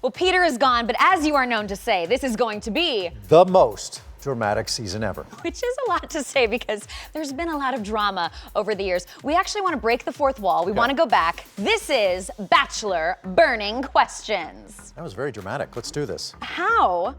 Well, Peter is gone, but as you are known to say, this is going to be the most dramatic season ever. Which is a lot to say because there's been a lot of drama over the years. We actually want to break the fourth wall. We want to go back. This is Bachelor Burning Questions. That was very dramatic. Let's do this. How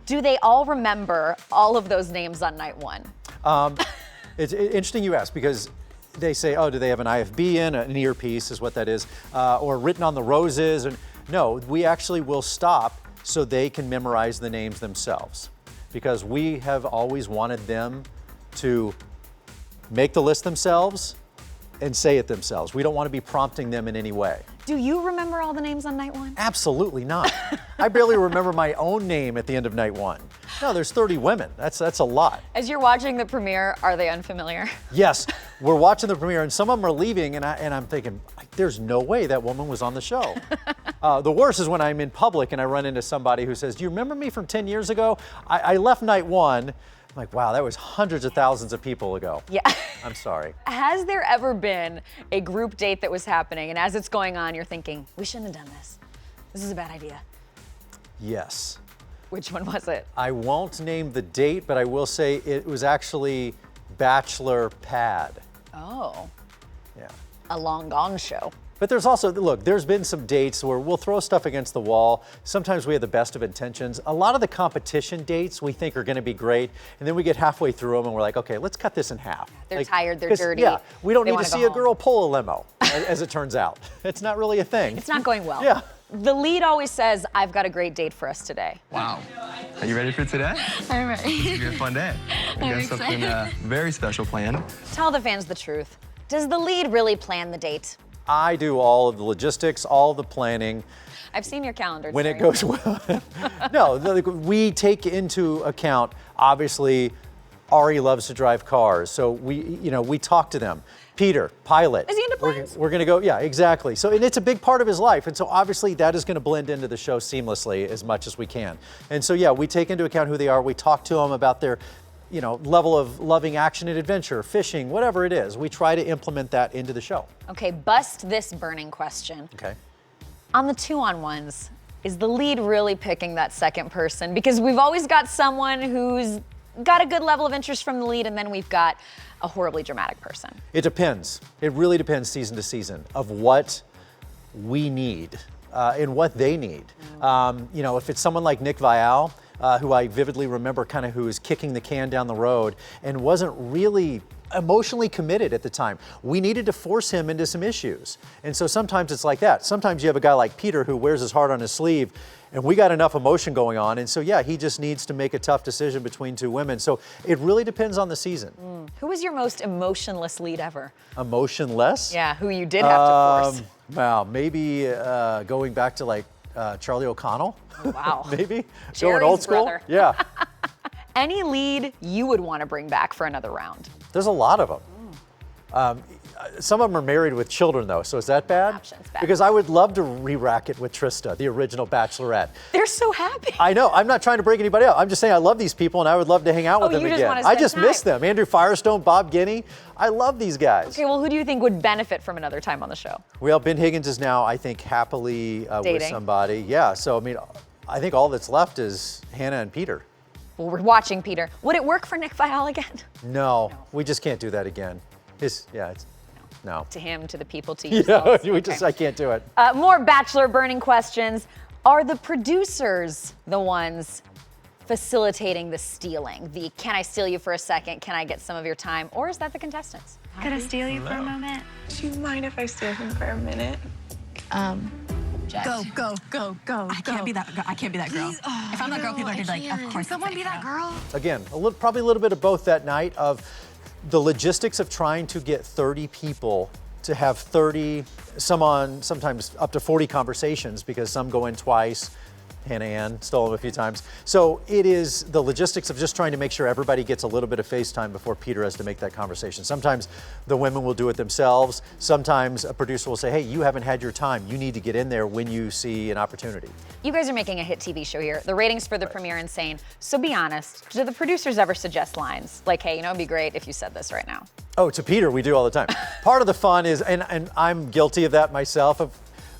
do they all remember all of those names on night one? It's interesting you ask because they say, oh, do they have an IFB in, an earpiece is what that is, or written on the roses? And no, we actually will stop so they can memorize the names themselves because we have always wanted them to make the list themselves and say it themselves. We don't want to be prompting them in any way. Do you remember all the names on night one? Absolutely not. I barely remember my own name at the end of night one. No, there's 30 women. That's a lot. As you're watching the premiere, are they unfamiliar? Yes, we're watching the premiere and some of them are leaving and I'm thinking, there's no way that woman was on the show. The worst is when I'm in public and I run into somebody who says, do you remember me from 10 years ago? I left night one. I'm like, wow, that was hundreds of thousands of people ago. Yeah. I'm sorry. Has there ever been a group date that was happening and as it's going on, you're thinking, we shouldn't have done this. This is a bad idea. Yes. Which one was it? I won't name the date, but I will say it was actually Bachelor Pad. Oh. Yeah. A long gone show. But there's also, look, there's been some dates where we'll throw stuff against the wall. Sometimes we have the best of intentions. A lot of the competition dates we think are going to be great, and then we get halfway through them and we're like, okay, let's cut this in half. They're tired, they're dirty. Yeah, we don't They need to wanna go see a home. girl pull a limo, as it turns out. It's not really a thing. It's not going well. Yeah. The lead always says, I've got a great date for us today. Wow. Are you ready for today? I'm ready. It's gonna be a fun day. We got something very special planned. Tell the fans the truth. Does the lead really plan the date? I do all of the logistics, all the planning. I've seen your calendar. When it goes well. No, we take into account, obviously, Ari loves to drive cars, so we talk to them. Peter, pilot. Is he into planes? We're gonna go, yeah, exactly. So, and it's a big part of his life, and so obviously that is gonna blend into the show seamlessly as much as we can. And so yeah, we take into account who they are, we talk to them about their level of loving action and adventure, fishing, whatever it is. We try to implement that into the show. Okay, bust this burning question. Okay. On the 2-on-1s, is the lead really picking that second person? Because we've always got someone who's got a good level of interest from the lead, and then we've got a horribly dramatic person. It depends. It really depends season to season of what we need and what they need. If it's someone like Nick Vial, who I vividly remember kind of who was kicking the can down the road and wasn't really emotionally committed at the time. We needed to force him into some issues. And so sometimes it's like that. Sometimes you have a guy like Peter who wears his heart on his sleeve and we got enough emotion going on. And so yeah, he just needs to make a tough decision between two women. So it really depends on the season. Who was your most emotionless lead ever? Emotionless? Yeah, who you did have to force. Wow, maybe going back to like Charlie O'Connell. Oh, wow. Maybe Jerry's going old school. brother. Yeah. Any lead you would want to bring back for another round? There's a lot of them. Some of them are married with children though, so is that bad? Options bad. Because I would love to re-rack it with Trista, the original Bachelorette. They're so happy. I know, I'm not trying to break anybody out. I'm just saying I love these people and I would love to hang out with them you just again. wanna I spend just time. miss them. Andrew Firestone, Bob Guinea. I love these guys. Okay, well, who do you think would benefit from another time on the show? Well, Ben Higgins is now, I think, happily with Dating. somebody. Yeah, so I mean, I think all that's left is Hannah and Peter. Well, we're watching Peter. Would it work for Nick Vial again? No, we just can't do that again. No. To him, to the people, to Yeah, yourselves. I can't do it. More Bachelor burning questions. Are the producers the ones facilitating the stealing? The can I steal you for a second? Can I get some of your time? Or is that the contestants? Could I steal you for a moment? Do you mind if I steal him for a minute? Go. I can't be that girl. I can't be that girl. If I'm that girl, people are gonna be like, of course. Someone be that girl. Again, probably a little bit of both that night of the logistics of trying to get 30 people to have 30, sometimes up to 40 conversations because some go in twice. Hannah Ann stole them a few times. So it is the logistics of just trying to make sure everybody gets a little bit of face time before Peter has to make that conversation. Sometimes the women will do it themselves. Sometimes a producer will say, hey, you haven't had your time. You need to get in there when you see an opportunity. You guys are making a hit TV show here. The ratings for the premiere are insane. So be honest, do the producers ever suggest lines? Like, hey, it'd be great if you said this right now. Oh, to Peter, we do all the time. Part of the fun is, and I'm guilty of that myself, of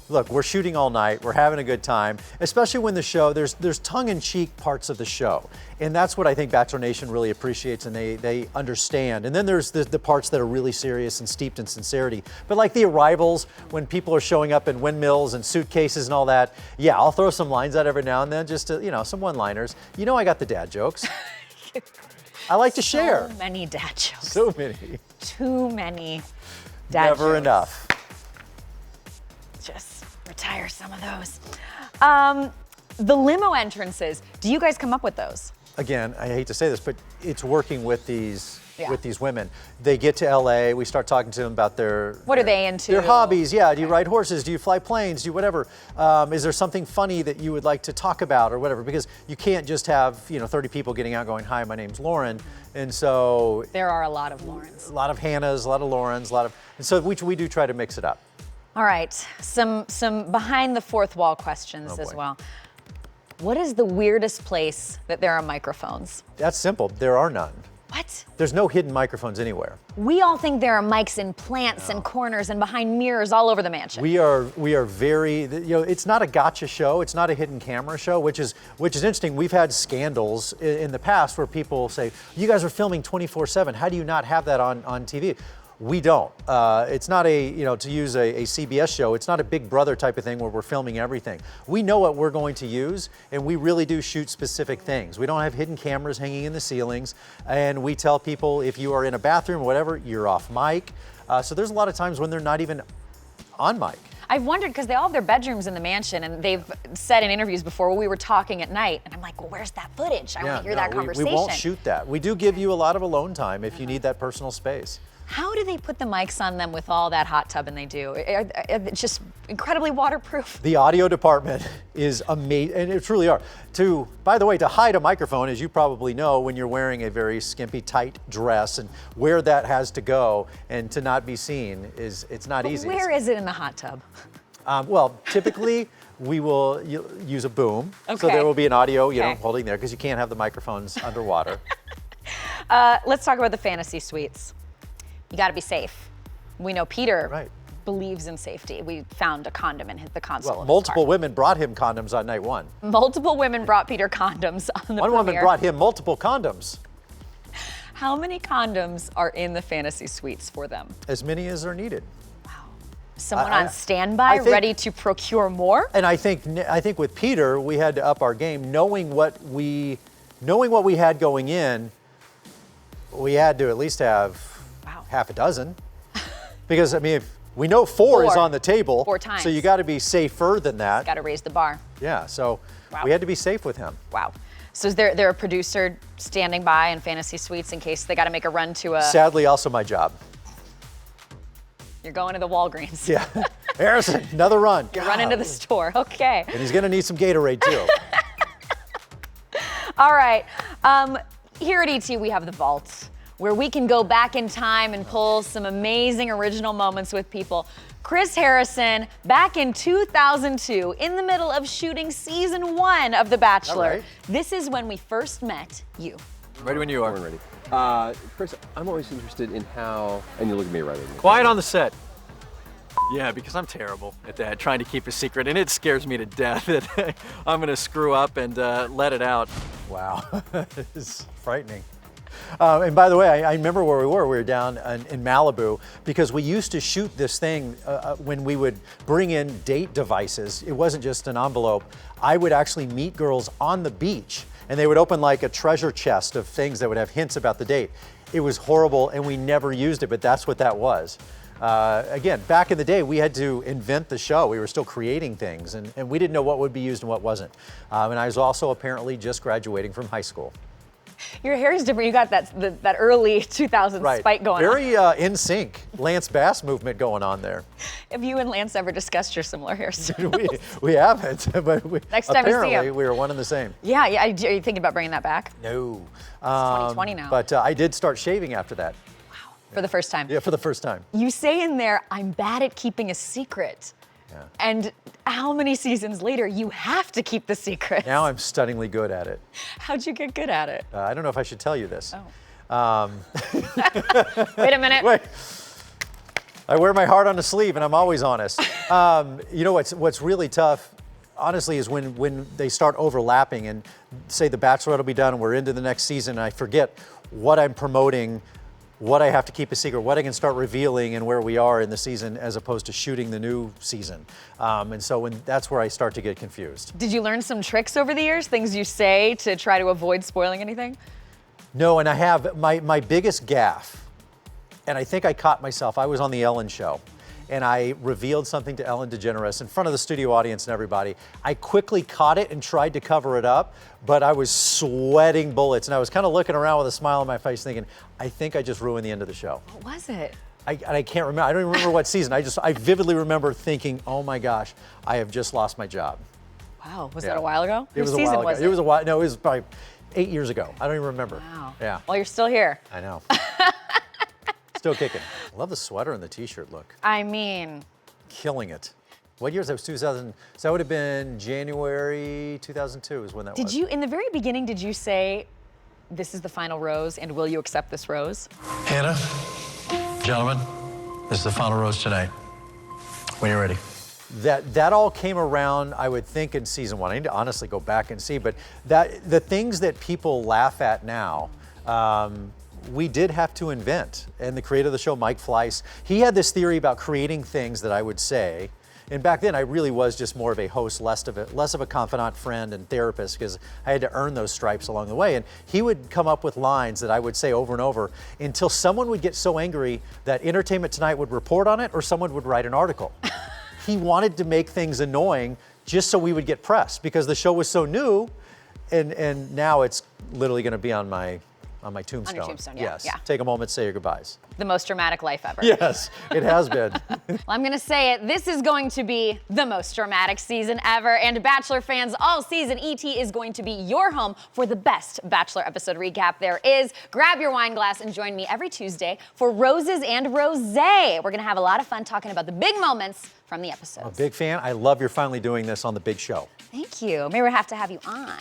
look, we're shooting all night, we're having a good time, especially when the show, there's tongue-in-cheek parts of the show. And that's what I think Bachelor Nation really appreciates and they understand. And then there's the parts that are really serious and steeped in sincerity. But like the arrivals, when people are showing up in windmills and suitcases and all that, yeah, I'll throw some lines out every now and then, just to, you know, some one-liners. You know I got the dad jokes. I like to share. So many dad jokes. So many. Too many dad jokes. Never enough. Just retire some of those. The limo entrances, do you guys come up with those? Again, I hate to say this, but it's working with these women. They get to LA, we start talking to them about what are they into? Their hobbies, yeah. Do you ride horses? Do you fly planes? Do you whatever? Is there something funny that you would like to talk about or whatever? Because you can't just have, 30 people getting out going, hi, my name's Lauren. And so there are a lot of Laurens. A lot of Hannahs, a lot of Laurens, and so we do try to mix it up. All right, some behind the fourth wall questions as well. What is the weirdest place that there are microphones? That's simple. There are none. What? There's no hidden microphones anywhere. We all think there are mics in plants and corners and behind mirrors all over the mansion. We are very, it's not a gotcha show. It's not a hidden camera show, which is interesting. We've had scandals in the past where people say, you guys are filming 24/7. How do you not have that on TV? We don't. It's not to use a CBS show, it's not a Big Brother type of thing where we're filming everything. We know what we're going to use, and we really do shoot specific things. We don't have hidden cameras hanging in the ceilings, and we tell people if you are in a bathroom or whatever, you're off mic. So there's a lot of times when they're not even on mic. I've wondered, because they all have their bedrooms in the mansion, and they've said in interviews before, we were talking at night, and I'm like, well, where's that footage? I want to hear that conversation. We won't shoot that. We do give you a lot of alone time if you need that personal space. How do they put the mics on them with all that hot tub and they do? It's just incredibly waterproof. The audio department is amazing, and it truly are. By the way, to hide a microphone, as you probably know, when you're wearing a very skimpy, tight dress, and where that has to go and to not be seen it's not easy. Where is it in the hot tub? Well, typically we will use a boom, okay. So there will be an audio, holding there because you can't have the microphones underwater. Let's talk about the fantasy suites. You got to be safe. We know Peter believes in safety. We found a condom in the console of his multiple car. women brought him condoms on night one. Multiple women brought Peter condoms on the One premiere. woman brought him multiple condoms. How many condoms are in the fantasy suites for them? As many as are needed. Wow. Someone on standby, ready to procure more? And I think with Peter, we had to up our game, knowing what we had going in. We had to at least have half a dozen, because if we know four is on the table, 4 times. So you got to be safer than that. Got to raise the bar. Yeah, so we had to be safe with him. Wow. So is there a producer standing by in fantasy suites in case they got to make a run to a? Sadly, also my job. You're going to the Walgreens. Yeah, Harrison, another run. You're running to the store. Okay. And he's gonna need some Gatorade too. All right. Here at ET, we have the vault, where we can go back in time and pull some amazing original moments with people. Chris Harrison, back in 2002, in the middle of shooting season 1 of The Bachelor. Right. This is when we first met you. Ready when you are. Ready. Chris, I'm always interested in how, and you look at me right. Quiet on the set. Yeah, because I'm terrible at that, trying to keep a secret, and it scares me to death that I'm gonna screw up and let it out. Wow, it's frightening. And by the way, I remember where we were. We were down in Malibu because we used to shoot this thing when we would bring in date devices. It wasn't just an envelope. I would actually meet girls on the beach, and they would open like a treasure chest of things that would have hints about the date. It was horrible, and we never used it, but that's what that was. Again, back in the day, we had to invent the show. We were still creating things, and we didn't know what would be used and what wasn't. And I was also apparently just graduating from high school. Your hair is different. You got that early 2000s spike going on. Very in sync, Lance Bass movement going on there. Have you and Lance ever discussed your similar hairstyles? we haven't, but Next time you see apparently him. we were one and the same. Yeah. Are you thinking about bringing that back? No. It's 2020 now. But I did start shaving after that. Wow. For the first time. Yeah, for the first time. You say in there, I'm bad at keeping a secret. Yeah. And how many seasons later, you have to keep the secret? Now I'm stunningly good at it. How'd you get good at it? I don't know if I should tell you this. Oh. Wait a minute. Wait. I wear my heart on the sleeve, and I'm always honest. You know what's really tough, honestly, is when they start overlapping and say the Bachelorette will be done and we're into the next season, and I forget what I'm promoting, what I have to keep a secret, what I can start revealing, and where we are in the season as opposed to shooting the new season. And so that's where I start to get confused. Did you learn some tricks over the years, things you say to try to avoid spoiling anything? No, and I have my biggest gaffe, and I think I caught myself. I was on the Ellen show, and I revealed something to Ellen DeGeneres in front of the studio audience and everybody. I quickly caught it and tried to cover it up, but I was sweating bullets, and I was kind of looking around with a smile on my face thinking, I think I just ruined the end of the show. What was it? I can't remember. I don't even remember what season. I vividly remember thinking, oh my gosh, I have just lost my job. Wow, was that a while ago? It was Whose a season while ago. was it? It was a while. No, it was probably 8 years ago. I don't even remember. Wow. Yeah. Well, you're still here. I know. Still kicking. I love the sweater and the t-shirt look. I mean, Killing it. What year is that? It was 2000. So that would have been January 2002 is when that was. did you, in the very beginning, did you say, this is the final rose, and will you accept this rose? Hannah, gentlemen, this is the final rose tonight. When you're ready. That all came around, I would think, in season 1. I need to honestly go back and see, but the things that people laugh at now, we did have to invent. And the creator of the show, Mike Fleiss, he had this theory about creating things that I would say. And back then, I really was just more of a host, less of a confidant, friend, and therapist, because I had to earn those stripes along the way. And he would come up with lines that I would say over and over until someone would get so angry that Entertainment Tonight would report on it or someone would write an article. He wanted to make things annoying just so we would get press, because the show was so new, and now it's literally going to be on my tombstone. On your tombstone, yeah, Yes. yeah. Take a moment, say your goodbyes. The most dramatic life ever. Yes, it has been. Well, I'm gonna say it, this is going to be the most dramatic season ever, and Bachelor fans, all season, ET is going to be your home for the best Bachelor episode recap there is. Grab your wine glass and join me every Tuesday for Roses and Rosé. We're gonna have a lot of fun talking about the big moments from the episodes. I'm a big fan. I love you're finally doing this on The Big Show. Thank you. Maybe we'll have to have you on.